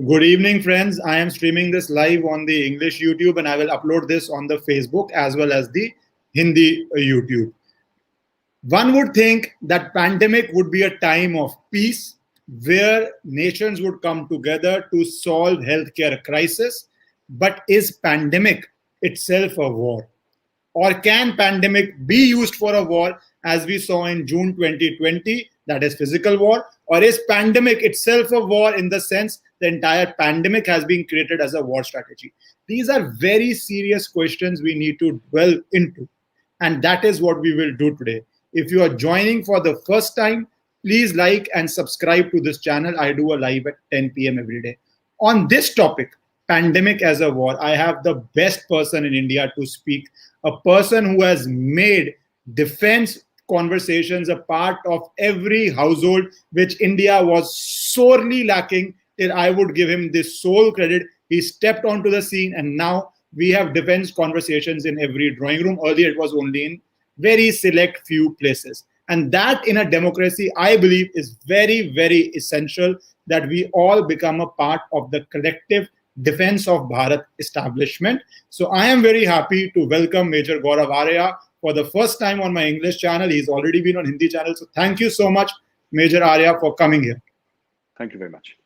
Good evening, friends. I am streaming this live on the English YouTube and I will upload this on the Facebook as well as the Hindi YouTube. One would think that pandemic would be a time of peace where nations would come together to solve healthcare crisis. But is pandemic itself a war? Or can pandemic be used for a war as we saw in June 2020, that is physical war? Or is pandemic itself a war in the sense the entire pandemic has been created as a war strategy? These are very serious questions we need to dwell into. And that is what we will do today. If you are joining for the first time, please like and subscribe to this channel. I do a live at 10 p.m. every day. On this topic, pandemic as a war, I have the best person in India to speak, a person who has made defense conversations a part of every household, which India was sorely lacking. Till I would give him the sole credit. He stepped onto the scene, and now we have defense conversations in every drawing room. Earlier, it was only in very select few places. And that in a democracy, I believe, is very, very essential that we all become a part of the collective defense of Bharat establishment. So I am very happy to welcome Major Gaurav Arya for the first time on my English channel. He's already been on Hindi channel. So thank you so much, Major Arya, for coming here. Thank you very much.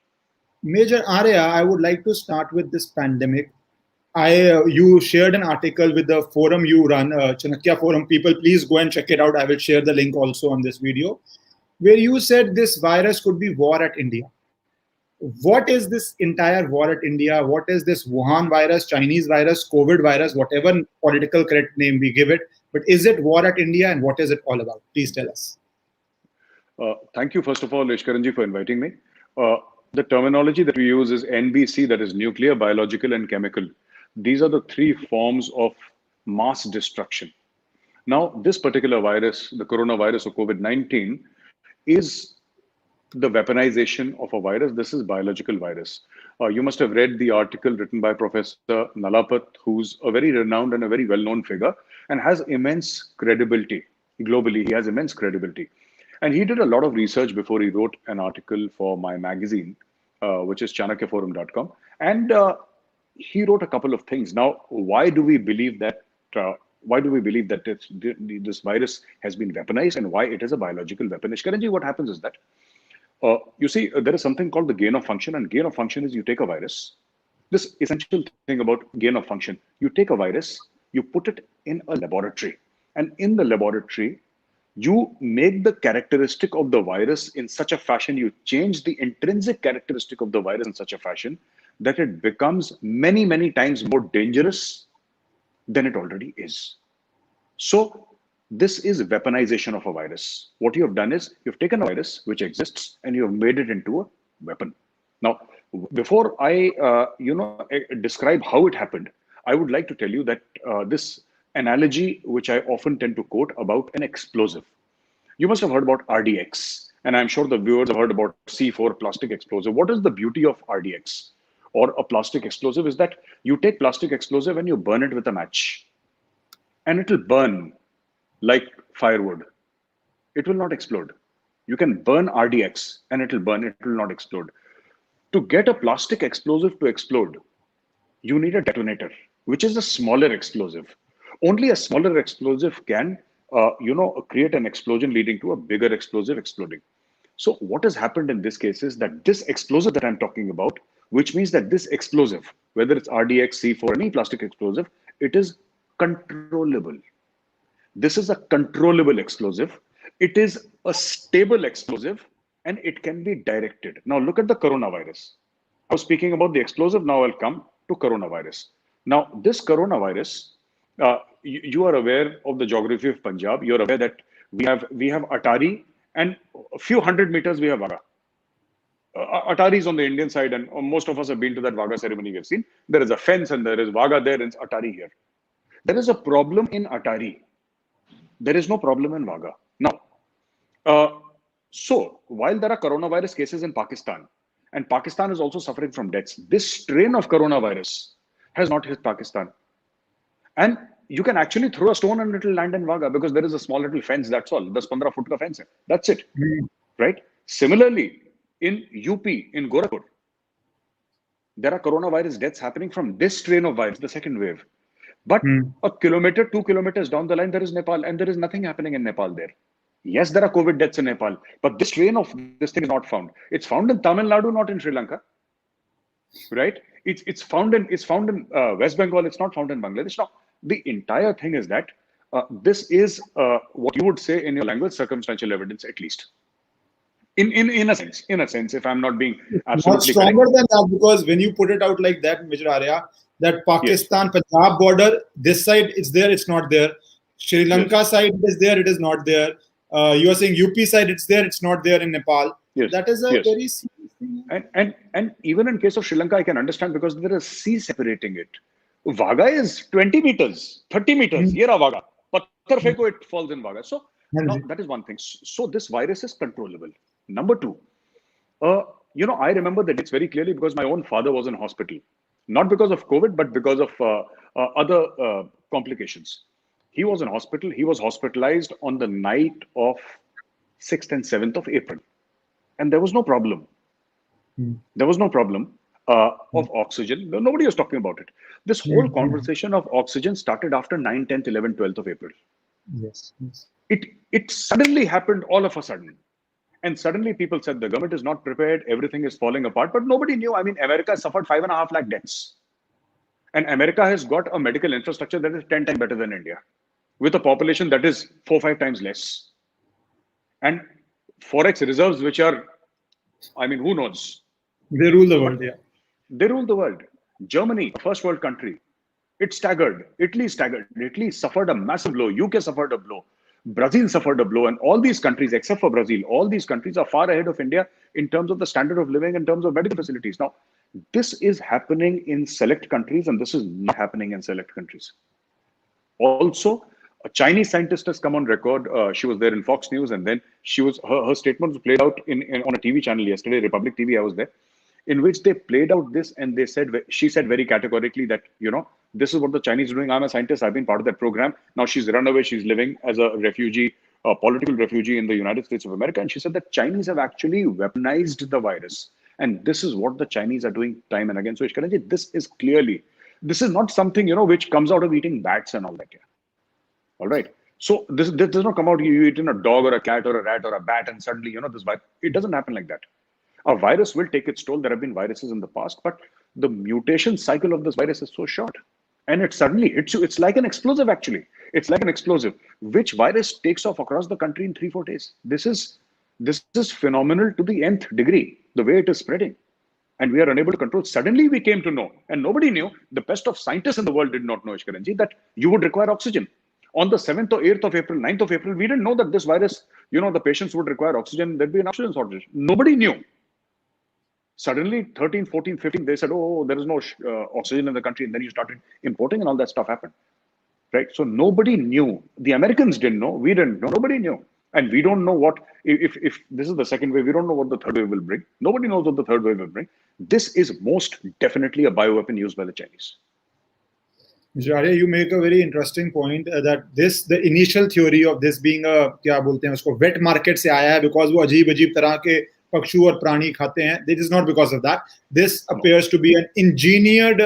Major Arya, I would like to start with this pandemic. You shared an article with the forum you run, Chanakya Forum. People, please go and check it out. I will share the link also on this video, where you said this virus could be war at India. What is this entire war at India? What is this Wuhan virus, Chinese virus, COVID virus, whatever political correct name we give it? But is it war at India, and what is it all about? Please tell us. Thank you, first of all, Ishkaranji, for inviting me. The terminology that we use is NBC, that is nuclear, biological, and chemical. These are the three forms of mass destruction. Now, this particular virus, the coronavirus or COVID-19, is the weaponization of a virus. This is biological virus. You must have read the article written by Professor Nalapat, who's a very renowned and a very well-known figure and has immense credibility. Globally, he has immense credibility. And he did a lot of research before he wrote an article for my magazine, which is chanakyaforum.com. And he wrote a couple of things. Now, why do we believe that this virus has been weaponized and why it is a biological weapon? Ishkaranji, what happens is that you see, there is something called the gain of function, and gain of function is you take a virus. This essential thing about gain of function, you take a virus, you put it in a laboratory, and in the laboratory, you make the characteristic of the virus in such a fashion, you change the intrinsic characteristic of the virus in such a fashion that it becomes many, many times more dangerous than it already is. So this is weaponization of a virus. What you have done is you've taken a virus which exists and you have made it into a weapon. Now, before I describe how it happened, I would like to tell you that this analogy, which I often tend to quote about an explosive. You must have heard about RDX, and I'm sure the viewers have heard about C4 plastic explosive. What is the beauty of RDX or a plastic explosive is that you take plastic explosive and you burn it with a match, and it will burn like firewood. It will not explode. You can burn RDX and it will burn, it will not explode. To get a plastic explosive to explode, you need a detonator, which is a smaller explosive. Only a smaller explosive can, create an explosion leading to a bigger explosive exploding. So what has happened in this case is that this explosive that I'm talking about, which means that this explosive, whether it's RDX, C4, any plastic explosive, it is controllable. This is a controllable explosive. It is a stable explosive and it can be directed. Now look at the coronavirus. I was speaking about the explosive. Now I'll come to coronavirus. Now this coronavirus, you are aware of the geography of Punjab. You're aware that we have Atari and a few hundred meters we have Vaga. Atari is on the Indian side and most of us have been to that Vaga ceremony we have seen. There is a fence and there is Vaga there and it's Atari here. There is a problem in Atari. There is no problem in Vaga. Now, so while there are coronavirus cases in Pakistan, and Pakistan is also suffering from deaths, this strain of coronavirus has not hit Pakistan. And you can actually throw a stone and it will land in Vaga because there is a small little fence, that's all. There's 15 foot ka fence. That's it, right? Similarly, in UP, in Gorakhpur, there are coronavirus deaths happening from this strain of virus, the second wave. But Hmm. a kilometer, 2 kilometers down the line, there is Nepal, and there is nothing happening in Nepal there. Yes, there are COVID deaths in Nepal, but this strain of this thing is not found. It's found in Tamil Nadu, not in Sri Lanka, right? It's found in West Bengal. It's not found in Bangladesh. Now, the entire thing is that this is what you would say in your language circumstantial evidence, at least in a sense, if I'm not being Not absolutely correct. stronger than that, because when you put it out like that, Mr. Arya, that Yes, Pakistan Punjab border, this side it's there, it's not there. Sri Lanka yes, side it is there, it is not there. You are saying UP side it's there, it's not there in Nepal. So yes, that is a yes. very serious thing. And even in case of Sri Lanka, I can understand because there is sea separating it. Vaga is 20 meters, 30 meters. Hmm. Yera Vaga. Patthar feko, it falls in Vaga. So now Hanji. that is one thing. So this virus is controllable. Number two, I remember the dates very clearly because my own father was in hospital, not because of COVID, but because of other complications. He was in hospital. He was hospitalized on the night of 6th and 7th of April, and there was no problem. Hmm. There was no problem of oxygen. Nobody was talking about it. This Hmm. whole conversation of oxygen started after 9, 10th, 11th, 12th of April. Yes. Yes. It suddenly happened all of a sudden. And suddenly people said the government is not prepared, everything is falling apart. But nobody knew. I mean, America suffered 5.5 lakh deaths. And America has got a medical infrastructure that is 10 times better than India, with a population that is 4, 5 times less. And forex reserves, which are, I mean, who knows? They rule the But world, yeah. they rule the world. Germany, a first world country, it staggered. Italy staggered. Italy suffered a massive blow. UK suffered a blow. Brazil suffered a blow. And all these countries, except for Brazil, all these countries are far ahead of India in terms of the standard of living, in terms of medical facilities. Now, this is happening in select countries, and this is not happening in select countries. Also, a Chinese scientist has come on record. She was there in Fox News, and then her statement was played out on a TV channel yesterday, Republic TV. I was there, in which they played out this, and she said very categorically that this is what the Chinese are doing. I'm a scientist. I've been part of that program. Now she's run away. She's living as a refugee, a political refugee in the United States of America, and she said that Chinese have actually weaponized the virus, and this is what the Chinese are doing time and again. So, Ishkaranji, this is not something which comes out of eating bats and all that. Yeah. All right. So this does not come out. You eat in a dog or a cat or a rat or a bat, and suddenly this virus. It doesn't happen like that. A virus will take its toll. There have been viruses in the past, but the mutation cycle of this virus is so short, and it suddenly hits you. It's like an explosive. Actually, it's like an explosive. Which virus takes off across the country in 3, 4 days? This is phenomenal to the nth degree. The way it is spreading. And we are unable to control. Suddenly we came to know, and nobody knew, the best of scientists in the world did not know, Ishkaranji, that you would require oxygen. On the 7th or 8th of April, 9th of April, we didn't know that this virus, the patients would require oxygen, there'd be an oxygen shortage. Nobody knew. Suddenly, 13, 14, 15, they said, oh, there is no oxygen in the country. And then you started importing and all that stuff happened. Right? So nobody knew. The Americans didn't know. We didn't know. Nobody knew. And we don't know if this is the second wave, we don't know what the third wave will bring. Nobody knows what the third wave will bring. This is most definitely a bioweapon used by the Chinese. Mr. Arya, you make a very interesting point that the initial theory of this being a क्या बोलते हैं उसको wet market से आया है because वो अजीब अजीब तरह के पक्षु और प्राणी खाते हैं. This is not because of that. This appears to be an engineered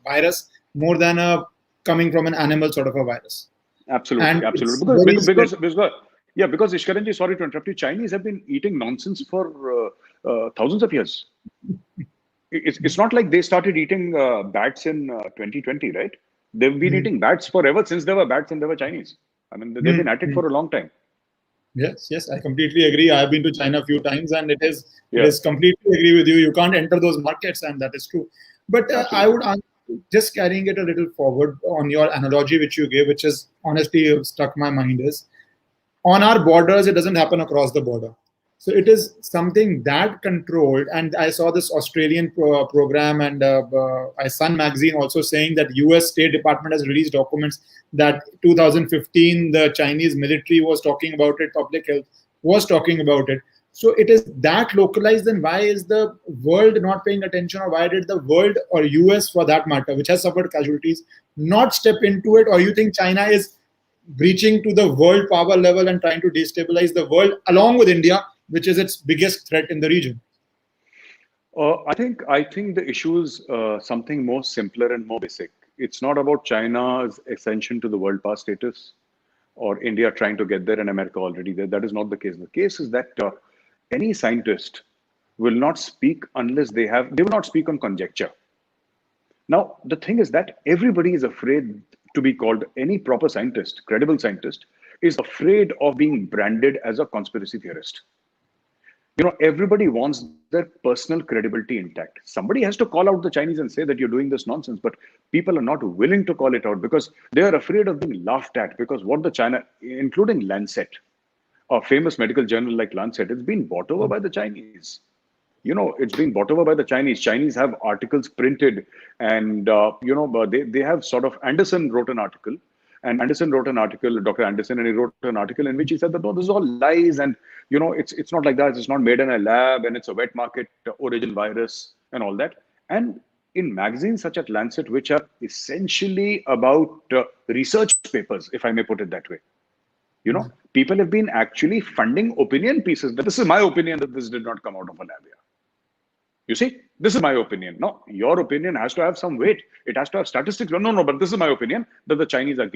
virus more than coming from an animal sort of a virus. Absolutely, And absolutely. Because Ishkaranji, sorry to interrupt you, Chinese have been eating nonsense for thousands of years. It's not like they started eating bats in 2020, right? They've been eating bats forever since there were bats and they were Chinese. I mean, they've been at it for a long time. Yes, I completely agree. I've been to China a few times, and it is completely agree with you. You can't enter those markets, and that is true. But I would just carrying it a little forward on your analogy which you gave, which is honestly stuck my mind, is on our borders, it doesn't happen across the border. So it is something that controlled. And I saw this Australian program, and Sun magazine also saying that US State Department has released documents that 2015, the Chinese military was talking about it, public health was talking about it. So it is that localized, then why is the world not paying attention, or why did the world, or US for that matter, which has suffered casualties, not step into it? Or you think China is breaching to the world power level and trying to destabilize the world along with India, which is its biggest threat in the region? I think the issue is something more simpler and more basic. It's not about China's ascension to the world power status or India trying to get there and America already there. That is not the case. The case is that any scientist will not speak unless they will not speak on conjecture. Now, the thing is that everybody is afraid to be called, any proper scientist, credible scientist, is afraid of being branded as a conspiracy theorist. Everybody wants their personal credibility intact. Somebody has to call out the Chinese and say that you're doing this nonsense, but people are not willing to call it out because they are afraid of being laughed at. Because what the China, including Lancet, a famous medical journal like Lancet, it's been bought over by the Chinese. It's been bought over by the Chinese. Chinese have articles printed, and they have sort of, Anderson wrote an article, Dr. Anderson, and he wrote an article in which he said that no, this is all lies, and it's not like that. It's not made in a lab, and it's a wet market origin virus and all that. And in magazines such as Lancet, which are essentially about research papers, if I may put it that way, people have been actually funding opinion pieces. That this is my opinion that this did not come out of a lab here. You see, this is my opinion. No, your opinion has to have some weight. It has to have statistics. No, but this is my opinion that the Chinese are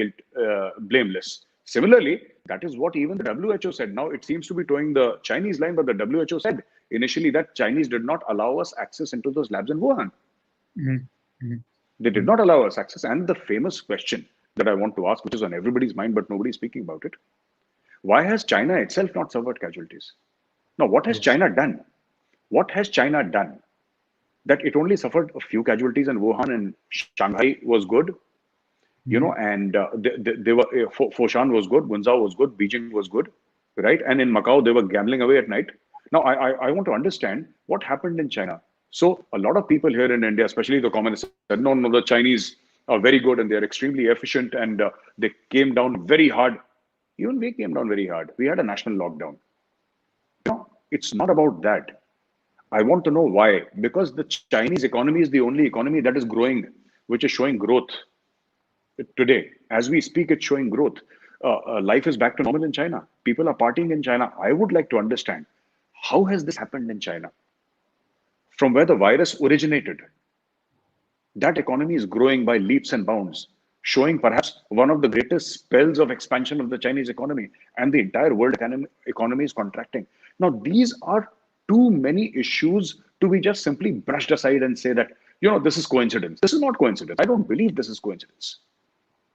blameless. Similarly, that is what even the WHO said. Now it seems to be towing the Chinese line, but the WHO said initially that Chinese did not allow us access into those labs in Wuhan. Mm-hmm. They did not allow us access. And the famous question that I want to ask, which is on everybody's mind, but nobody's speaking about it. Why has China itself not suffered casualties? Now, what has China done? What has China done? That it only suffered a few casualties in Wuhan, and Shanghai was good, and they were, Foshan was good, Guangzhou was good, Beijing was good, right? And in Macau, they were gambling away at night. Now, I want to understand what happened in China. So a lot of people here in India, especially the communists, said, no, the Chinese are very good and they're extremely efficient, and they came down very hard. Even we came down very hard. We had a national lockdown. It's not about that. I want to know why. Because the Chinese economy is the only economy that is growing, which is showing growth today. As we speak, it's showing growth. Life is back to normal in China. People are partying in China. I would like to understand, how has this happened in China? From where the virus originated, that economy is growing by leaps and bounds, showing perhaps one of the greatest spells of expansion of the Chinese economy, and the entire world economy is contracting. Now, these are too many issues to be just simply brushed aside and say that, this is coincidence. This is not coincidence. I don't believe this is coincidence.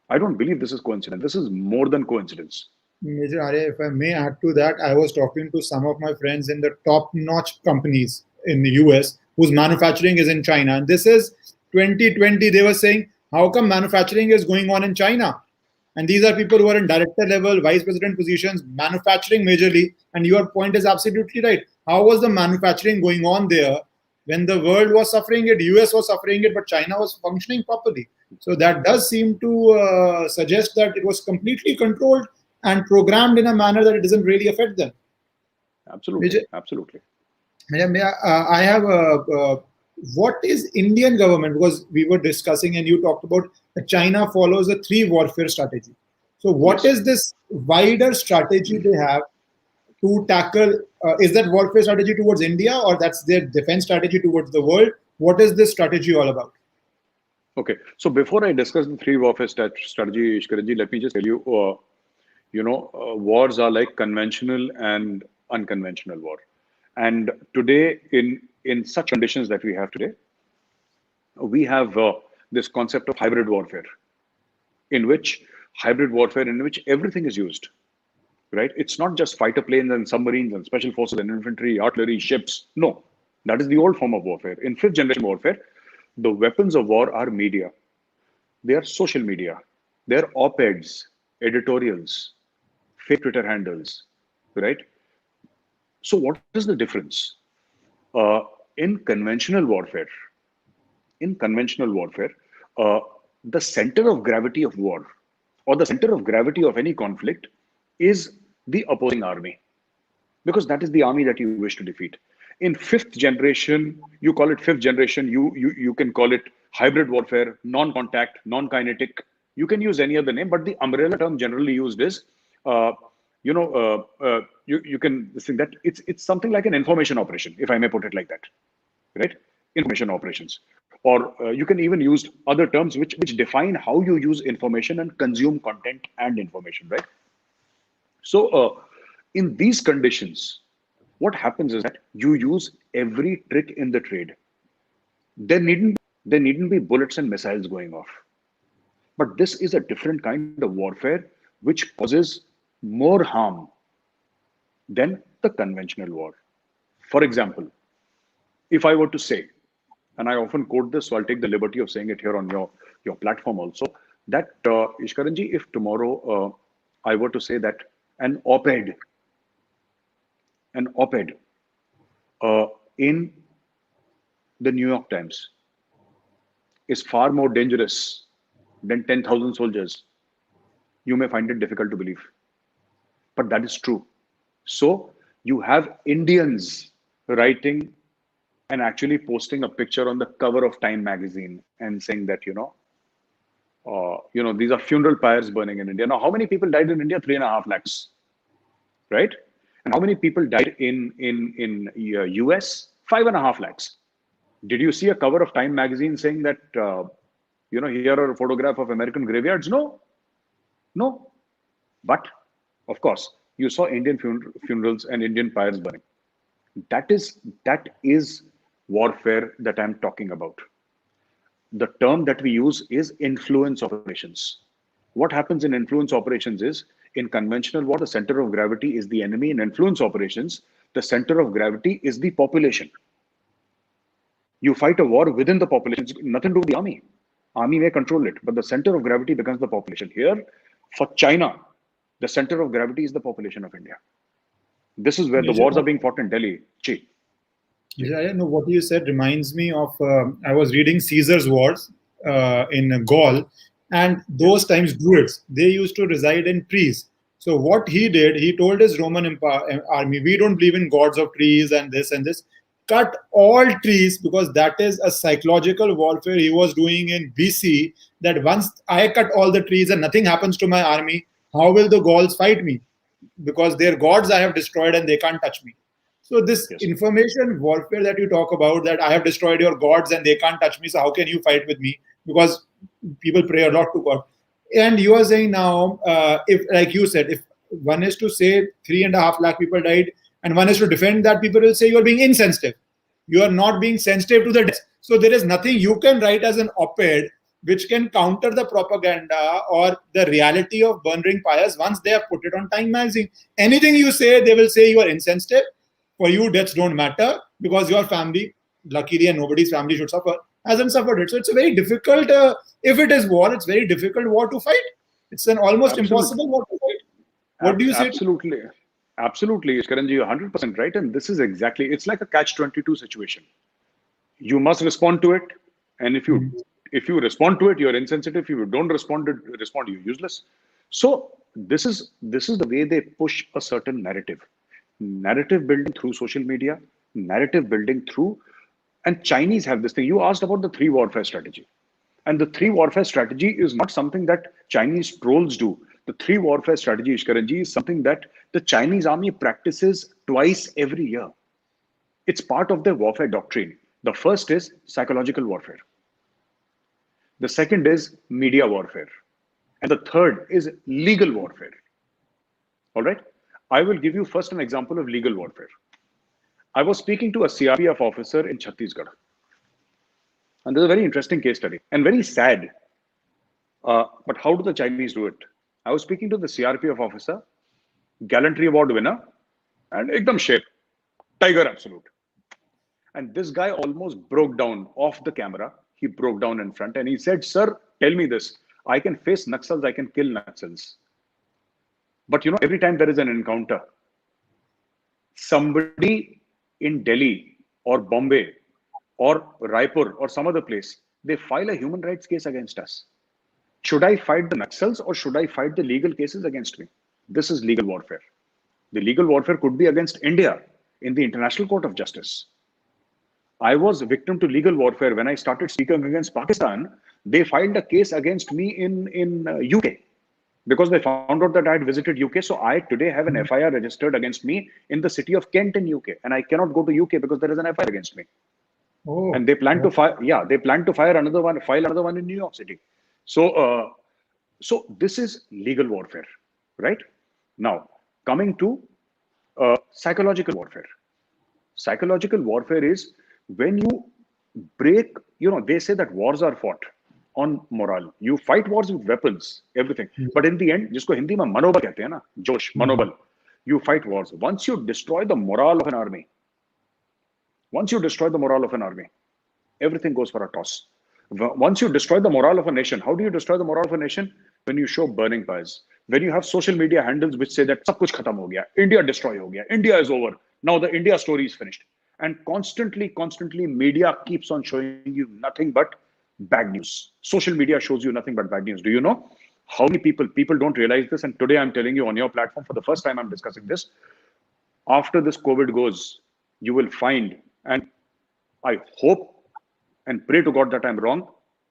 I don't believe this is coincidence. This is more than coincidence. Major Arya, if I may add to that, I was talking to some of my friends in the top-notch companies in the US whose manufacturing is in China. And this is 2020. They were saying, how come manufacturing is going on in China? And these are people who are in director level, vice president positions, manufacturing majorly. And your point is absolutely right. How was the manufacturing going on there when the world was suffering it, US was suffering it, but China was functioning properly? So that does seem to suggest that it was completely controlled and programmed in a manner that it doesn't really affect them. Absolutely, absolutely. I have what is Indian government? Because we were discussing and you talked about that China follows a 3 warfare strategy. So what is this wider strategy they have to tackle? Is that warfare strategy towards India, or that's their defense strategy towards the world? What is this strategy all about? Okay, so before I discuss the 3 warfare strategy, Ishkaranji, let me just tell you, wars are like conventional and unconventional war. And today, in such conditions that we have today, we have this concept of hybrid warfare, in which everything is used, right? It's not just fighter planes and submarines and special forces and infantry, artillery, ships. No, that is the old form of warfare. In 5th generation warfare, the weapons of war are media. They are social media. They are op-eds, editorials, fake Twitter handles, right? So what is the difference? In conventional warfare, the center of gravity of war, or the center of gravity of any conflict, is the opposing army, because that is the army that you wish to defeat. In 5th generation, you call it 5th generation, you can call it hybrid warfare, non-contact, non-kinetic. You can use any other name, but the umbrella term generally used is, you can think that it's something like an information operation, if I may put it like that. right? Information operations. Or you can even use other terms which define how you use information and consume content and information, right? So, in these conditions, what happens is that you use every trick in the trade. There needn't be bullets and missiles going off. But this is a different kind of warfare which causes more harm than the conventional war. For example, if I were to say, and I often quote this, so I'll take the liberty of saying it here on your platform also, that Ishkaranji, if tomorrow I were to say that an op-ed, an op-ed in the New York Times is far more dangerous than 10,000 soldiers, you may find it difficult to believe, but that is true. So you have Indians writing and actually posting a picture on the cover of Time magazine and saying that, these are funeral pyres burning in India. Now, how many people died in India? 3.5 lakhs, right? And how many people died in US? 5.5 lakhs. Did you see a cover of Time magazine saying that, here are a photograph of American graveyards? No, no. But of course, you saw Indian funerals and Indian pyres burning. That is warfare that I'm talking about. The term that we use is influence operations. What happens in influence operations is, in conventional war, the center of gravity is the enemy. In influence operations, the center of gravity is the population. You fight a war within the population. It's nothing to do with the army. Army may control it, but the center of gravity becomes the population. Here, for China, the center of gravity is the population of India. This is where the wars are being fought in Delhi. Chi. Yeah, no, what you said reminds me of I was reading Caesar's Wars in Gaul, and those times Druids, they used to reside in trees. So what he did, he told his Roman army, we don't believe in gods of trees and this and this. Cut all trees, because that is a psychological warfare he was doing in BC. That once I cut all the trees and nothing happens to my army, how will the Gauls fight me? Because their gods I have destroyed and they can't touch me. So this Yes. information warfare that you talk about, that I have destroyed your gods and they can't touch me, so how can you fight with me? Because people pray a lot to God. And you are saying now, if, like you said, if one is to say 3.5 lakh people died, and one is to defend that, people will say you are being insensitive. You are not being sensitive to the deaths. So there is nothing you can write as an op-ed which can counter the propaganda or the reality of burning pyres once they have put it on Time magazine. Anything you say, they will say you are insensitive. For you, deaths don't matter because your family, luckily, and nobody's family should suffer, hasn't suffered it. So it's a very difficult, if it is war, it's very difficult war to fight. It's an almost Absolutely. impossible war to fight. What do you say? Absolutely. Absolutely, Karanji, you're 100% right. And this is exactly, it's like a catch-22 situation. You must respond to it. And if you respond to it, you're insensitive. If you don't respond, you're useless. So this is the way they push a certain narrative building through social media, narrative building through, and Chinese have this thing. You asked about the three warfare strategy. And the three warfare strategy is not something that Chinese trolls do. The three warfare strategy, Ishkaranji, is something that the Chinese army practices twice every year. It's part of their warfare doctrine. The first is psychological warfare. The second is media warfare. And the third is legal warfare. All right? I will give you first an example of legal warfare. I was speaking to a CRPF officer in Chhattisgarh. And this is a very interesting case study and very sad. But how do the Chinese do it? I was speaking to the CRPF officer, Gallantry Award winner, and ekdam sher, tiger absolute. And this guy almost broke down off the camera. He broke down in front and he said, "Sir, tell me this. I can face Naxals, I can kill Naxals. But every time there is an encounter, somebody in Delhi or Bombay or Raipur or some other place, they file a human rights case against us. Should I fight the Naxals or should I fight the legal cases against me?" This is legal warfare. The legal warfare could be against India in the International Court of Justice. I was a victim to legal warfare when I started speaking against Pakistan. They filed a case against me in UK because they found out that I had visited UK. So I today have an FIR registered against me in the city of Kent in UK, and I cannot go to UK because there is an FIR against me. Oh, and they plan to yeah. fire. Yeah, they plan to fire another one, file another one in New York City. So, so this is legal warfare, right? Now, coming to psychological warfare. Psychological warfare is when you break. They say that wars are fought on morale. You fight wars with weapons, everything. But in the end, जिसको हिंदी में मनोबल कहते हैं ना, जोश, Mhm. मनोबल. You fight wars. Once you destroy the morale of an army, once you destroy the morale of an army, everything goes for a toss. Once you destroy the morale of a nation, how do you destroy the morale of a nation? When you show burning fires, when you have social media handles which say that sab kuch khatam ho gaya, India destroy ho gaya, India is over. Now the India story is finished. And constantly, media keeps on showing you nothing but bad news. Social media shows you nothing but bad news. Do you know how many people don't realize this? And today I'm telling you on your platform for the first time I'm discussing this. After this COVID goes, you will find, and I hope and pray to God that I'm wrong,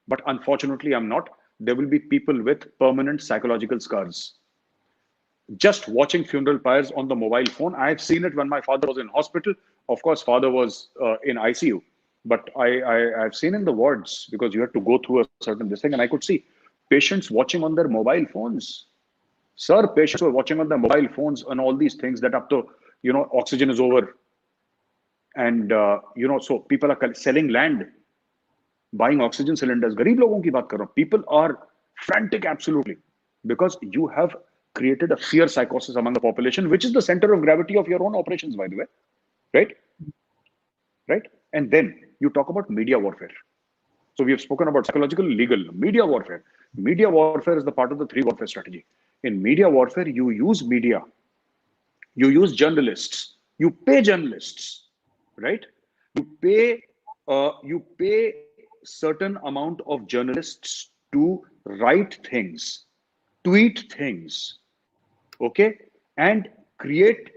but unfortunately I'm not. There will be people with permanent psychological scars. Just watching funeral pyres on the mobile phone. I've seen it when my father was in hospital. Of course, father was in ICU, but I've seen in the wards because you had to go through a certain this thing, and I could see patients watching on their mobile phones. Sir, patients were watching on their mobile phones and all these things that up to, oxygen is over. And, so people are selling land, buying oxygen cylinders. गरीब लोगों की बात कर रहा हूँ. People are frantic, absolutely, because you have created a fear psychosis among the population, which is the center of gravity of your own operations, by the way, right? Right? And then you talk about media warfare. So we have spoken about psychological, legal, media warfare. Media warfare is the part of the three warfare strategy. In media warfare, you use media, you use journalists, you pay journalists, right? You pay certain amount of journalists to write things, tweet things, okay, and create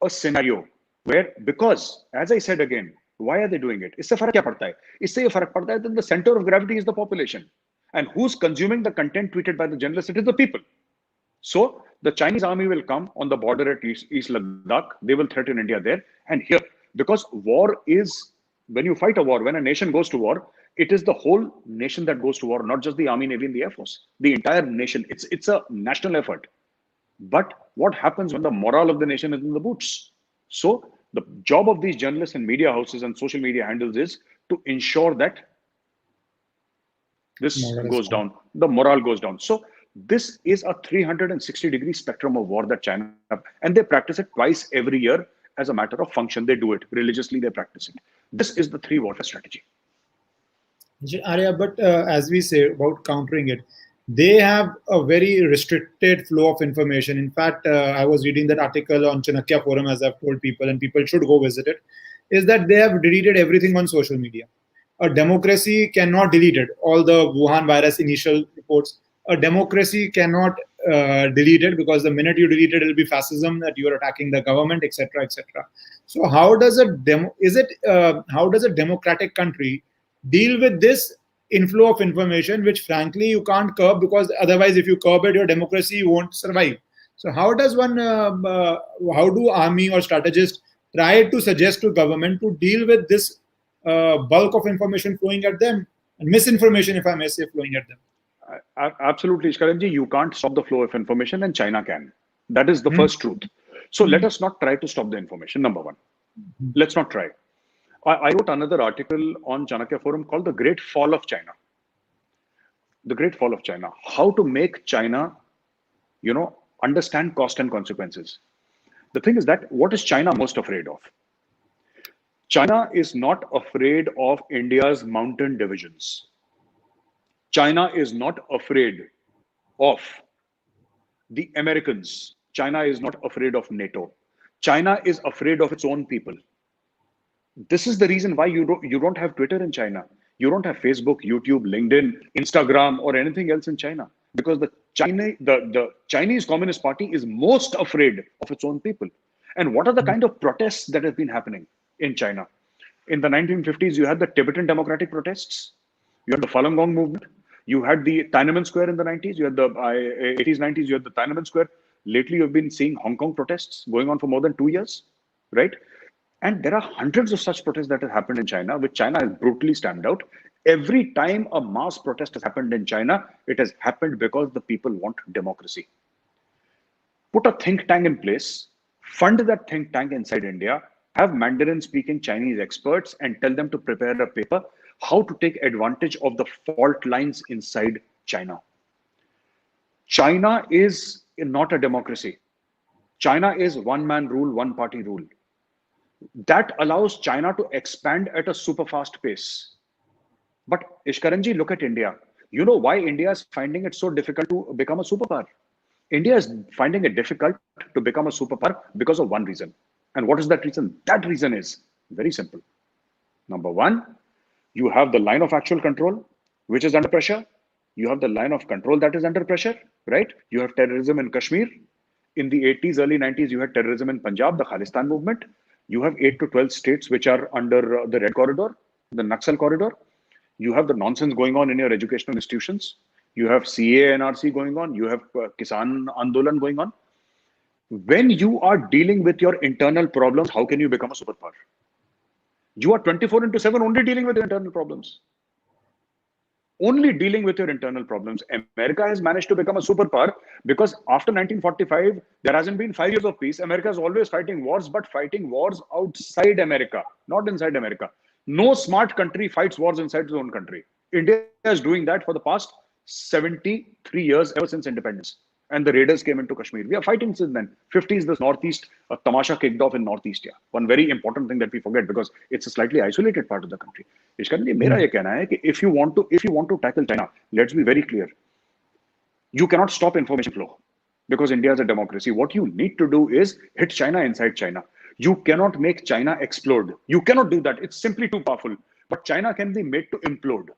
a scenario where, because as I said again, why are they doing it? इससे फर्क क्या पड़ता है? इससे ये फर्क पड़ता है that the center of gravity is the population, and who's consuming the content tweeted by the journalists? It is the people. So the Chinese army will come on the border at East Ladakh. They will threaten India there. And here, because war is, when you fight a war, when a nation goes to war, it is the whole nation that goes to war, not just the army, navy, and the air force. The entire nation. It's a national effort. But what happens when the morale of the nation is in the boots? So the job of these journalists and media houses and social media handles is to ensure that this Moral is goes down. down, the morale goes down. So this is a 360-degree spectrum of war that China, and they practice it twice every year as a matter of function. They do it religiously, they practice it. This is the three warfare strategy. Arya, but as we say about countering it, they have a very restricted flow of information. In fact, I was reading that article on Chanakya Forum, as I've told people, and people should go visit it, is that they have deleted everything on social media. A democracy cannot delete it. All the Wuhan virus initial reports, a democracy cannot delete it, because the minute you delete it, it'll be fascism, that you are attacking the government, etc., etc. So, how does a how does a democratic country deal with this inflow of information, which frankly you can't curb, because otherwise, if you curb it, your democracy won't survive. So how do army or strategists try to suggest to government to deal with this bulk of information flowing at them, and misinformation, if I may say, flowing at them? Absolutely, Ishkaranji, you can't stop the flow of information, and China can. That is the Hmm. first truth. So let us not try to stop the information, number one. Let's not try. I wrote another article on Chanakya Forum called The Great Fall of China. The Great Fall of China. How to make China, understand cost and consequences. The thing is that what is China most afraid of? China is not afraid of India's mountain divisions. China is not afraid of the Americans. China is not afraid of NATO. China is afraid of its own people. This is the reason why you don't have Twitter in China. You don't have Facebook, YouTube, LinkedIn, Instagram, or anything else in China, because the Chinese Communist Party is most afraid of its own people. And what are the kind of protests that have been happening in China? In the 1950s, you had the Tibetan democratic protests. You had the Falun Gong movement. You had the Tiananmen Square in the 90s. You had the 80s, 90s. You had the Tiananmen Square. Lately, you've been seeing Hong Kong protests going on for more than 2 years, right? And there are hundreds of such protests that have happened in China, which China has brutally stamped out. Every time a mass protest has happened in China, it has happened because the people want democracy. Put a think tank in place, fund that think tank inside India, have Mandarin speaking Chinese experts, and tell them to prepare a paper how to take advantage of the fault lines inside China. China is not a democracy. China is one man rule, one party rule. That allows China to expand at a super fast pace. But Ishkaranji, look at India. You know why India is finding it so difficult to become a superpower? India is finding it difficult to become a superpower because of one reason. And what is that reason? That reason is very simple. Number one, you have the line of actual control, which is under pressure. You have the line of control that is under pressure, right? You have terrorism in Kashmir. In the 80s, early 90s, you had terrorism in Punjab, the Khalistan movement. You have 8 to 12 states which are under the Red Corridor, the Naxal Corridor. You have the nonsense going on in your educational institutions. You have CA and RC going on. You have Kisan Andolan going on. When you are dealing with your internal problems, how can you become a superpower? You are 24 into 7 only dealing with your internal problems. Only dealing with your internal problems. America has managed to become a superpower because after 1945, there hasn't been 5 years of peace. America is always fighting wars, but fighting wars outside America, not inside America. No smart country fights wars inside its own country. India is doing that for the past 73 years, ever since independence. And the raiders came into Kashmir. We are fighting since then. 50s, this Northeast tamasha kicked off in Northeast. Yeah, one very important thing that we forget because it's a slightly isolated part of the country. Ishkan ji, मेरा ये कहना है कि if you want to tackle China, let's be very clear. You cannot stop information flow because India is a democracy. What you need to do is hit China inside China. You cannot make China explode. You cannot do that. It's simply too powerful. But China can be made to implode.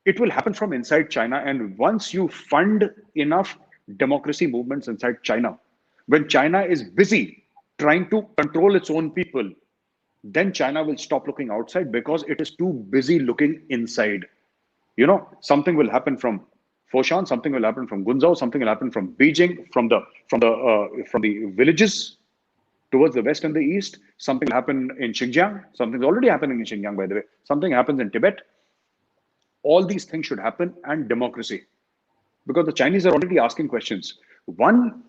It will happen from inside China. And once you fund enough democracy movements inside China, when China is busy trying to control its own people, then China will stop looking outside because it is too busy looking inside. You know, something will happen from Foshan, something will happen from Gunzhou, something will happen from Beijing, from the villages towards the west and the east. Something will happen in Xinjiang. Something's already happening in Xinjiang, by the way. Something happens in Tibet. All these things should happen, and democracy, because the Chinese are already asking questions. One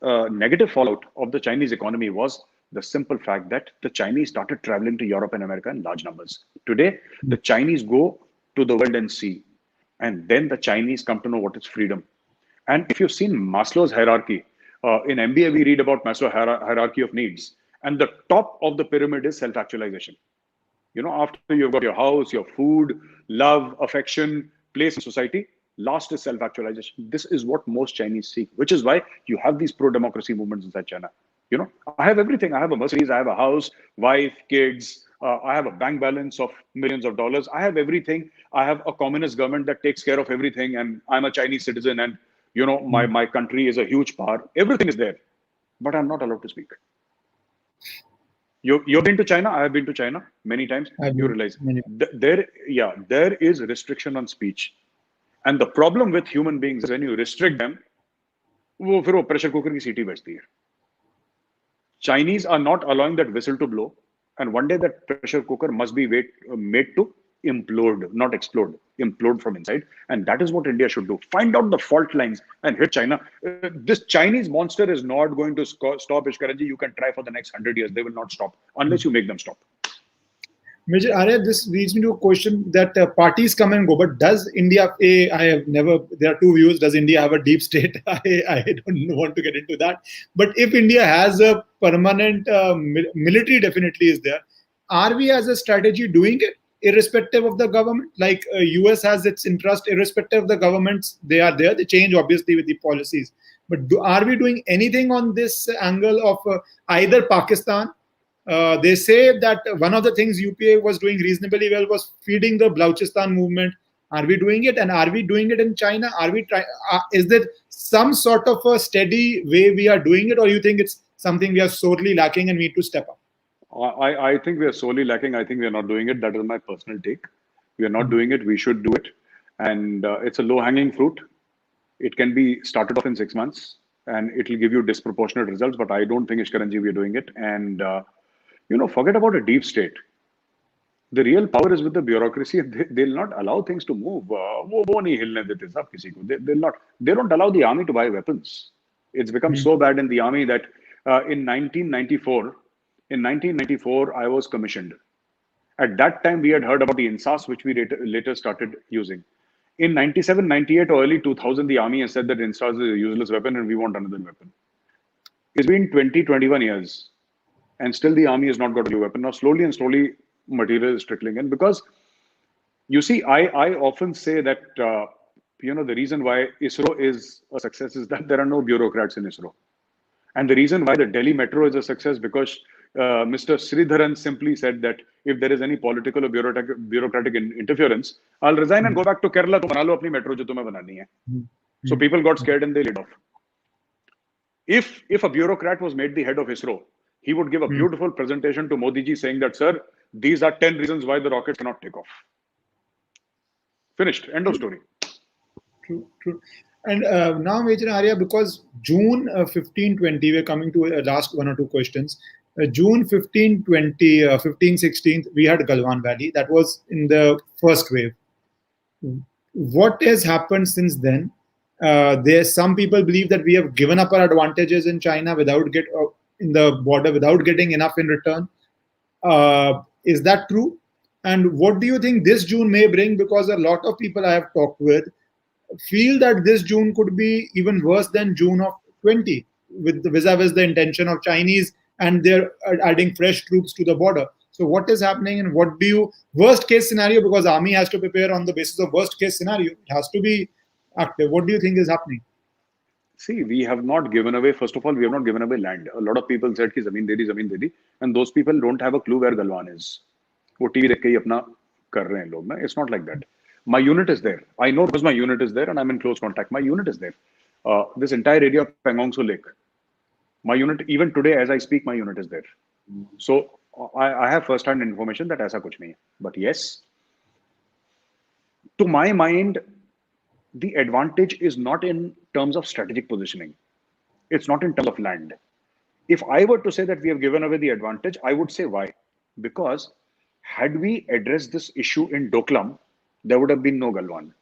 negative fallout of the Chinese economy was the simple fact that the Chinese started traveling to Europe and America in large numbers. Today, the Chinese go to the world and see, and then the Chinese come to know what is freedom. And if you've seen Maslow's hierarchy, in MBA we read about Maslow's hierarchy of needs, and the top of the pyramid is self-actualization. You know, after you've got your house, your food, love, affection, place in society, last is self-actualization. This is what most Chinese seek, which is why you have these pro-democracy movements inside China. You know, I have everything. I have a Mercedes, I have a house, wife, kids. I have a bank balance of millions of dollars. I have everything. I have a communist government that takes care of everything. And I'm a Chinese citizen. And, you know, my country is a huge power. Everything is there. But I'm not allowed to speak. You've been to China. I have been to China many times. You realize there is restriction on speech, and the problem with human beings is when you restrict them, वो फिर वो pressure cooker की सीटी बजती है. Chinese are not allowing that whistle to blow, and one day that pressure cooker must be made to implode, not explode, implode from inside. And that is what India should do. Find out the fault lines and hit China. This Chinese monster is not going to stop, Ishkaranji. You can try for the next 100 years. They will not stop unless you make them stop. Major Arya, this leads me to a question that parties come and go, but does India, I have never, there are two views, does India have a deep state? I don't want to get into that. But if India has a permanent military, definitely is there. Are we as a strategy doing it irrespective of the government? Like US has its interest irrespective of the governments, they are there, they change obviously with the policies. But are we doing anything on this angle of either Pakistan? They say that one of the things UPA was doing reasonably well was feeding the Balochistan movement. Are we doing it? And are we doing it in China? Are we trying? Is there some sort of a steady way we are doing it, or you think it's something we are sorely lacking and we need to step up? I think we are sorely lacking. I think we are not doing it. That is my personal take. We are not doing it. We should do it. And it's a low-hanging fruit. It can be started off in 6 months, and it will give you disproportionate results. But I don't think, Ishkaranji, we are doing it. And Forget about a deep state. The real power is with the bureaucracy. They'll not allow things to move. वो नहीं हिलने देते सब किसी को. They'll not. They don't allow the army to buy weapons. It's become so bad in the army that in 1994, I was commissioned. At that time, we had heard about the INSAS, which we later started using. In 97, 98, or early 2000, the army has said that INSAS is a useless weapon and we want another weapon. It's been 20, 21 years, and still the army has not got a new weapon. Now, slowly and slowly, material is trickling in, because you see, I often say that the reason why ISRO is a success is that there are no bureaucrats in ISRO, and the reason why the Delhi Metro is a success because Mr. Sridharan simply said that if there is any political or bureaucratic interference, I'll resign and go back to Kerala. To bana lo apni metro jo tumhe banani hai. So people got scared and they laid off. If a bureaucrat was made the head of ISRO, he would give a beautiful presentation to Modi ji saying that, sir, these are 10 reasons why the rockets cannot take off. Finished. End of story. True. And now, Major Arya, because June 15, 20, we're coming to last one or two questions. June 15, 20, 15, 16, we had Galwan Valley. That was in the first wave. What has happened since then? There's some people believe that we have given up our advantages in China in the border without getting enough in return. Is that true? And what do you think this June may bring? Because a lot of people I have talked with feel that this June could be even worse than June of 20, with the vis-a-vis the intention of Chinese, and they're adding fresh troops to the border. So what is happening, and what do you, worst case scenario, because army has to prepare on the basis of worst case scenario, it has to be active. What do you think is happening? See, we have not given away, first of all, we have not given away land. A lot of people said ki zameen de di, and those people don't have a clue where Galwan is. वो TV देख के ही अपना कर रहे हैं लोग ना. It's not like that. My unit is there. I know because my unit is there and I'm in close contact. My unit is there. This entire area of Pangongsu Lake. My unit, even today as I speak, my unit is there. So I have first-hand information that ऐसा कुछ नहीं है. But yes, to my mind, the advantage is not in terms of strategic positioning. It's not in terms of land. If I were to say that we have given away the advantage, I would say why? Because had we addressed this issue in Doklam, there would have been no Galwan.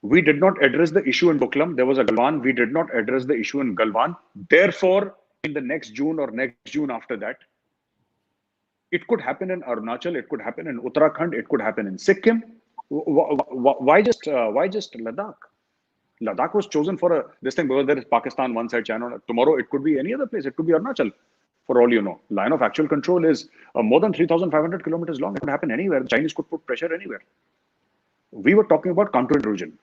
We did not address the issue in Doklam. There was a Galwan. We did not address the issue in Galwan. Therefore, in the next June or next June after that, it could happen in Arunachal. It could happen in Uttarakhand. It could happen in Sikkim. Why just Ladakh? Ladakh was chosen for this thing because there is Pakistan one side, China. Tomorrow it could be any other place. It could be Arunachal. For all you know, line of actual control is more than 3,500 kilometers long. It could happen anywhere. The Chinese could put pressure anywhere. We were talking about counter-intrusion.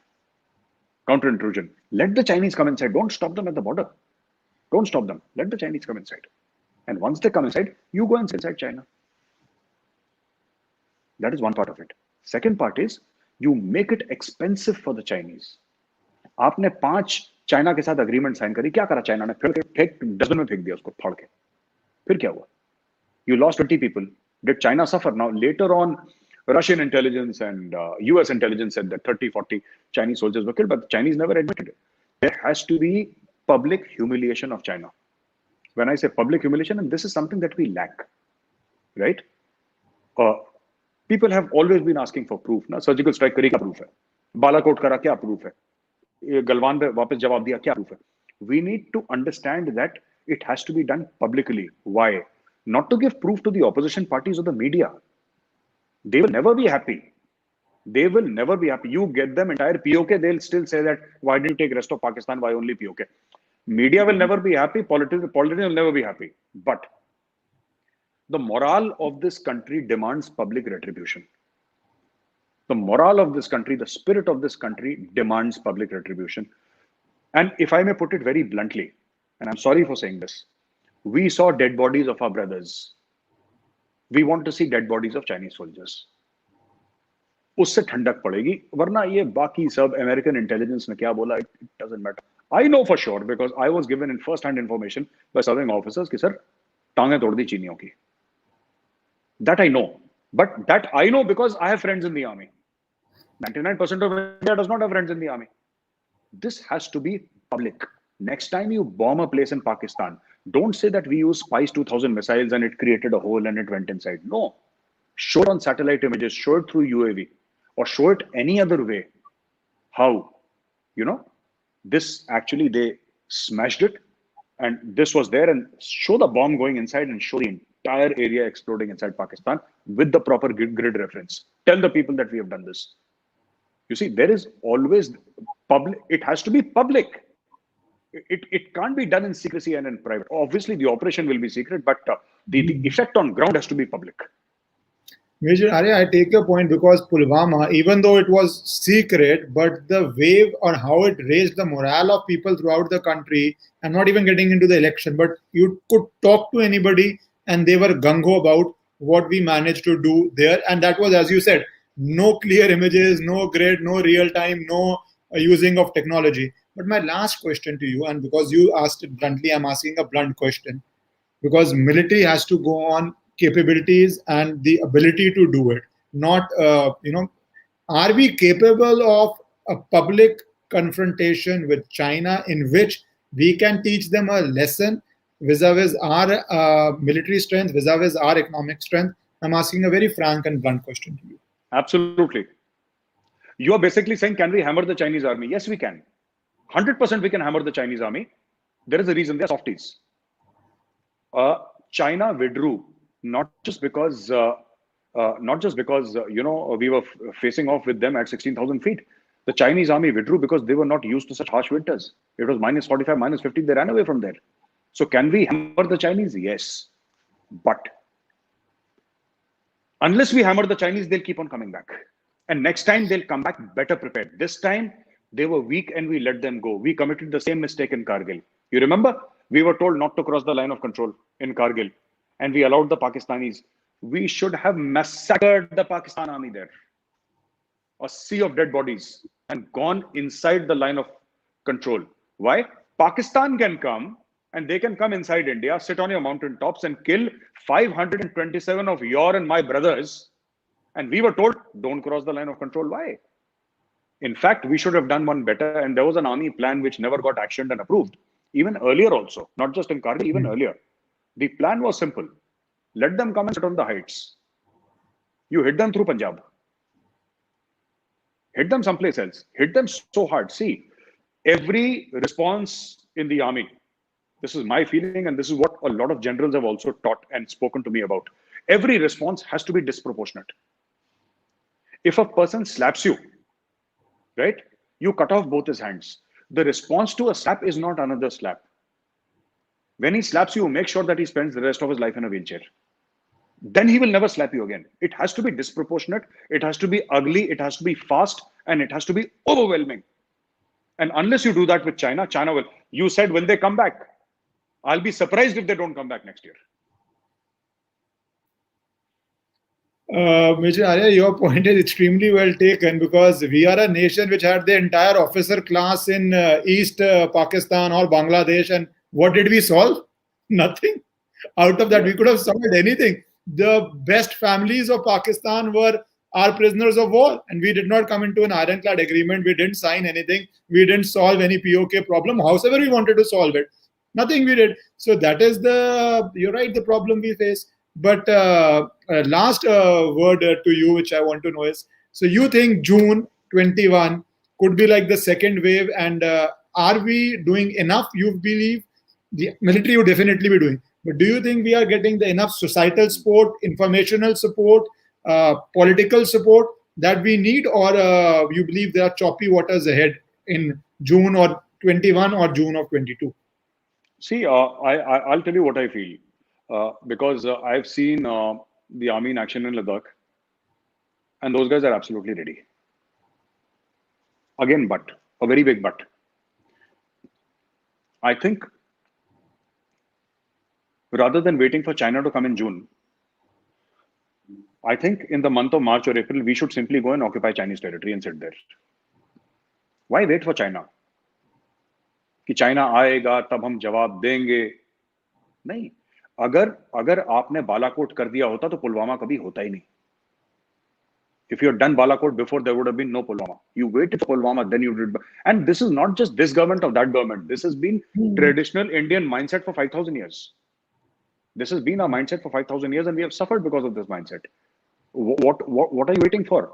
Counter-intrusion. Let the Chinese come inside. Don't stop them at the border. Don't stop them. Let the Chinese come inside. And once they come inside, you go inside China. That is one part of it. Second part is you make it expensive for the Chinese. आपने 5 China के साथ agreement sign करी. क्या करा China ने? फिर dustbin में फेंक दिया उसको फाड़ के. फिर क्या हुआ? You lost 20 people. Did China suffer? Now, later on, Russian intelligence and US intelligence said that 30, 40 Chinese soldiers were killed, but the Chinese never admitted it. There has to be public humiliation of China. When I say public humiliation, and this is something that we lack, right? People have always been asking for proof. Na? Surgical strike kari kya proof hai? Balakot kara kya proof hai? Galwan pe wapas jawab diya kya proof hai? We need to understand that it has to be done publicly. Why? Not to give proof to the opposition parties or the media. They will never be happy. They will never be happy. You get them entire POK, they'll still say that, why didn't you take rest of Pakistan? Why only POK? Media will never be happy. Politicians will never be happy. But the morale of this country demands public retribution. The morale of this country, the spirit of this country demands public retribution. And if I may put it very bluntly, and I'm sorry for saying this, we saw dead bodies of our brothers. We want to see dead bodies of Chinese soldiers. उससे ठंडक पड़ेगी, वरना ये बाकी सब American intelligence ने क्या बोला, it doesn't matter. I know for sure because I was given in first-hand information by serving officers कि सर टांगे तोड़ दी चीनियों की. That I know, but that I know because I have friends in the army. 99% of India does not have friends in the army. This has to be public. Next time you bomb a place in Pakistan, Don't say that we use Spice 2000 missiles and it created a hole and it went inside. No. Show it on satellite images, show it through UAV, or show it any other way. How? You know, this actually they smashed it and this was there, and show the bomb going inside and show the entire area exploding inside Pakistan with the proper grid reference. Tell the people that we have done this. You see, there is always public, it has to be public. It can't be done in secrecy and in private. Obviously, the operation will be secret, but the effect on ground has to be public. Major Arya, I take your point because Pulwama, even though it was secret, but the wave or how it raised the morale of people throughout the country, and not even getting into the election, but you could talk to anybody and they were gung-ho about what we managed to do there. And that was, as you said, no clear images, no grid, no real time, no using of technology. But my last question to you, and because you asked it bluntly, I'm asking a blunt question, because military has to go on capabilities and the ability to do it, not are we capable of a public confrontation with China in which we can teach them a lesson vis-a-vis our military strength, vis-a-vis our economic strength? I'm asking a very frank and blunt question to you. Absolutely. You are basically saying, can we hammer the Chinese army? Yes, we can. 100% we can hammer the Chinese army. There is a reason, they're softies. China withdrew not just because we were facing off with them at 16,000 feet. The Chinese army withdrew because they were not used to such harsh winters. It was minus 45, minus 50. They ran away from there. So can we hammer the Chinese? Yes, but unless we hammer the Chinese, they'll keep on coming back. And next time they'll come back better prepared. This time they were weak and we let them go. We committed the same mistake in Kargil. You remember? We were told not to cross the line of control in Kargil, and we allowed the Pakistanis. We should have massacred the Pakistan army there. A sea of dead bodies and gone inside the line of control. Why? Pakistan can come and they can come inside India, sit on your mountain tops and kill 527 of your and my brothers. And we were told, don't cross the line of control. Why? In fact, we should have done one better. And there was an army plan which never got actioned and approved. Even earlier also, not just in Kargil, even earlier. The plan was simple. Let them come and sit on the heights. You hit them through Punjab. Hit them someplace else. Hit them so hard. See, every response in the army, this is my feeling, and this is what a lot of generals have also taught and spoken to me about. Every response has to be disproportionate. If a person slaps you, right, you cut off both his hands. The response to a slap is not another slap. When he slaps you, make sure that he spends the rest of his life in a wheelchair. Then he will never slap you again. It has to be disproportionate. It has to be ugly. It has to be fast. And it has to be overwhelming. And unless you do that with China, China will. You said, will they come back? I'll be surprised if they don't come back next year. Major Arya, your point is extremely well taken, because we are a nation which had the entire officer class in East Pakistan or Bangladesh, and what did we solve? Nothing. Out of that, we could have solved anything. The best families of Pakistan were our prisoners of war, and we did not come into an ironclad agreement. We didn't sign anything. We didn't solve any POK problem, however we wanted to solve it. Nothing we did. So that is you're right, the problem we face. But last word to you, which I want to know is, so you think June 21 could be like the second wave, and are we doing enough? You believe the military would definitely be doing, but do you think we are getting the enough societal support, informational support, political support that we need, or you believe there are choppy waters ahead in June or 21 or June of 22? See, I'll tell you what I feel. Because I've seen the army in action in Ladakh, and those guys are absolutely ready. Again, but a very big but. I think rather than waiting for China to come in June, I think in the month of March or April, we should simply go and occupy Chinese territory and sit there. Why wait for China? कि China आएगा तब हम जवाब देंगे? नहीं. अगर आपने बालाकोट कर दिया होता तो पुलवामा कभी होता ही नहीं. If you had done Balakot before, there would have been no Pulwama. You waited for Pulwama, then you did. And this is not just this government or that government. This has been traditional Indian mindset for 5,000 years. This has been our mindset for 5,000 years, and we have suffered because of this mindset. What are you waiting for?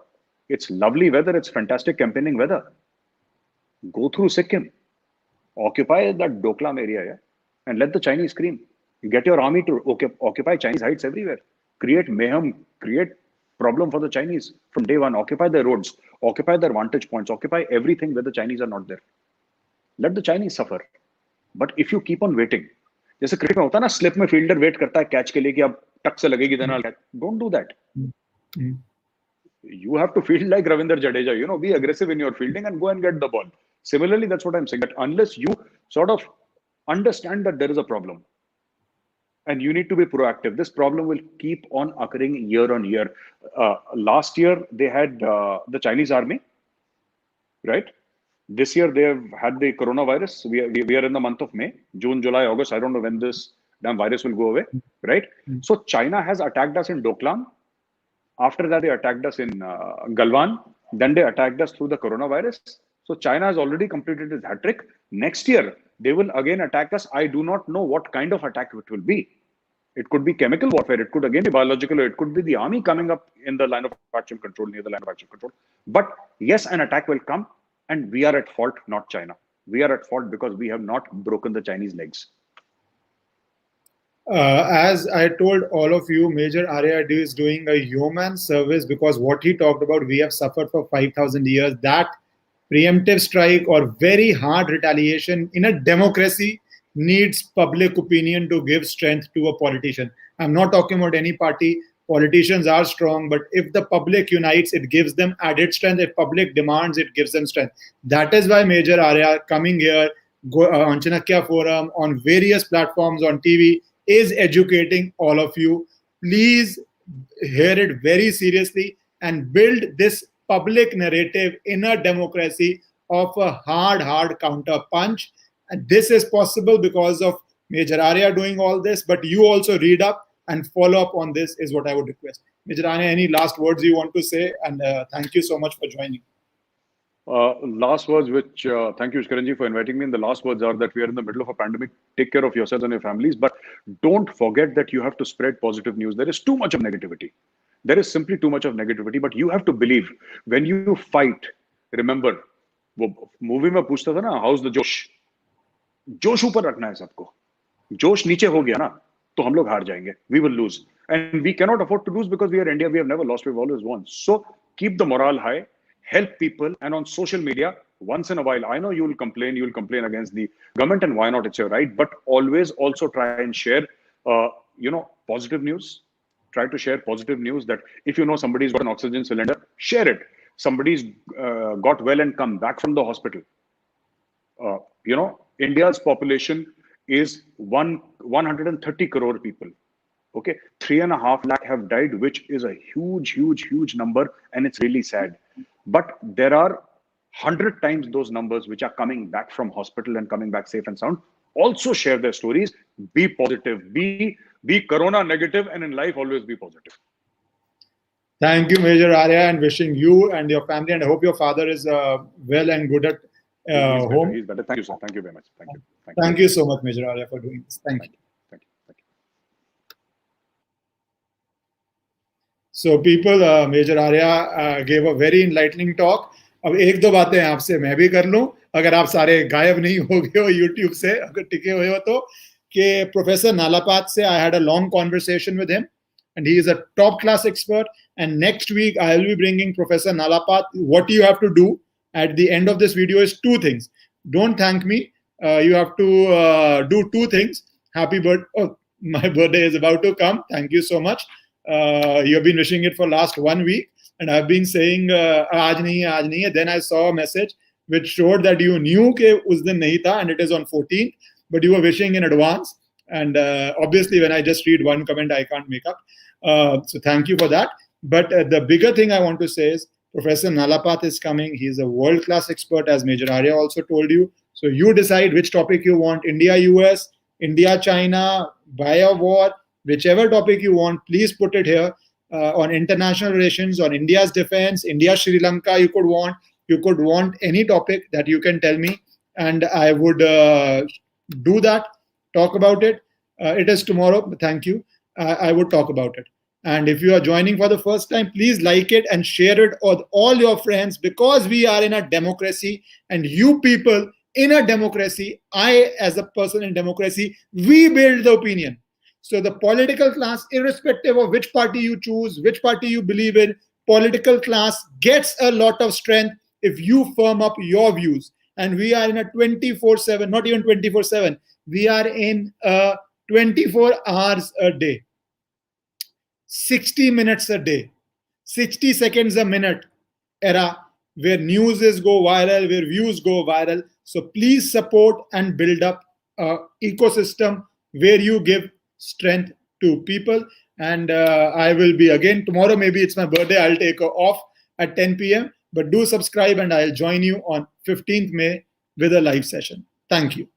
It's lovely weather. It's fantastic campaigning weather. Go through Sikkim, occupy that Doklam area, yeah, and let the Chinese scream. You get your army to occupy Chinese heights everywhere. Create mayhem, create problem for the Chinese from day one. Occupy their roads, occupy their vantage points, occupy everything where the Chinese are not there. Let the Chinese suffer. But if you keep on waiting, जैसे cricket में होता है ना, slip में fielder wait करता है catch के लिए कि अब टक से लगेगी, देना, don't do that. You have to field like Ravindra Jadeja, you know, be aggressive in your fielding and go and get the ball. Similarly, that's what I'm saying, that unless you sort of understand that there is a problem and you need to be proactive, this problem will keep on occurring year on year. Last year, they had the Chinese army, right? This year, they have had the coronavirus. We are in the month of May, June, July, August. I don't know when this damn virus will go away, right? So China has attacked us in Doklam. After that, they attacked us in Galwan. Then they attacked us through the coronavirus. So China has already completed its hat trick. Next year, they will again attack us. I do not know what kind of attack it will be. It could be chemical warfare. It could again be biological. Or it could be the army coming up in the line of action control, near the line of action control. But yes, an attack will come. And we are at fault, not China. We are at fault because we have not broken the Chinese legs. As I told all of you, Major Arya is doing a yeoman service, because what he talked about, we have suffered for 5,000 years. That preemptive strike or very hard retaliation in a democracy needs public opinion to give strength to a politician. I'm not talking about any party. Politicians are strong, but if the public unites, it gives them added strength. If public demands, it gives them strength. That is why Major Arya coming here on Chanakya Forum, on various platforms, on TV, is educating all of you. Please hear it very seriously and build this public narrative in a democracy of a hard counter punch. And this is possible because of Major Arya doing all this, but you also read up and follow up on this is what I would request. Major Arya, any last words you want to say? And thank you so much for joining. Last words, which thank you, Karanji, for inviting me. And the last words are that we are in the middle of a pandemic. Take care of yourselves and your families, but don't forget that you have to spread positive news. There is too much of negativity. There is simply too much of negativity, but you have to believe when you fight. Remember, वो movie में पूछता था ना, how's the जोश? जोश ऊपर रखना है सबको. जोश नीचे हो गया ना, तो हम लोग हार जाएंगे. We will lose, and we cannot afford to lose because we are India. We have never lost. We've always won. So keep the morale high. Help people, and on social media, once in a while, I know you'll complain against the government, and why not? It's your right, but always also try and share, positive news. Try to share positive news that if you know somebody's got an oxygen cylinder, share it. Somebody's got well and come back from the hospital. India's population is 130 crore people. Okay, 3.5 lakh have died, which is a huge number, and it's really sad. But there are 100 times those numbers which are coming back from hospital and coming back safe and sound. Also share their stories. Be positive. Be corona negative, and in life always be positive. Thank you, Major Arya, and wishing you and your family, and I hope your father is well and good at home. He's better. Thank you, sir. Thank you very much. Thank you so much, Major Arya, for doing this. Thank you. So people, Major Arya gave a very enlightening talk. अब एक दो बातें आपसे मैं भी कर लूं, अगर आप सारे गायब नहीं हो गए हो यूट्यूब से, अगर टिके हुए हो तो, कि प्रोफेसर नालापात से I had a long conversation with him, and he is a top class expert. And next week I will be bringing Professor Nalapat. What you have to do at the end of this video is two things. Don't thank me. You have to do two things. Happy birthday! Oh, my birthday is about to come. Thank you so much. You have been wishing it for last 1 week, and I've been saying aaj nahi hai. Then I saw a message which showed that you knew ke us din nahi tha, and it is on 14th, but you were wishing in advance. And obviously when I just read one comment, I can't make up. So thank you for that. But the bigger thing I want to say is Professor Nalapat is coming. He's a world-class expert, as Major Arya also told you. So you decide which topic you want: India, US, India, China, bio war, whichever topic you want, please put it here. on international relations, on India's defense, India Sri Lanka. You could want any topic that you can tell me, and I would do that. Talk about it. It is tomorrow. Thank you. I would talk about it. And if you are joining for the first time, please like it and share it with all your friends, because we are in a democracy, and you people in a democracy, I as a person in democracy, we build the opinion. So the political class, irrespective of which party you choose, which party you believe in, political class gets a lot of strength if you firm up your views. And we are in a 24/7, not even 24/7, we are in a 24 hours a day, 60 minutes a day, 60 seconds a minute era where news is go viral, where views go viral. So please support and build up a ecosystem where you give strength to people. And I will be again tomorrow. Maybe it's my birthday. I'll take off at 10 p.m. But do subscribe, and I'll join you on 15th May with a live session. Thank you.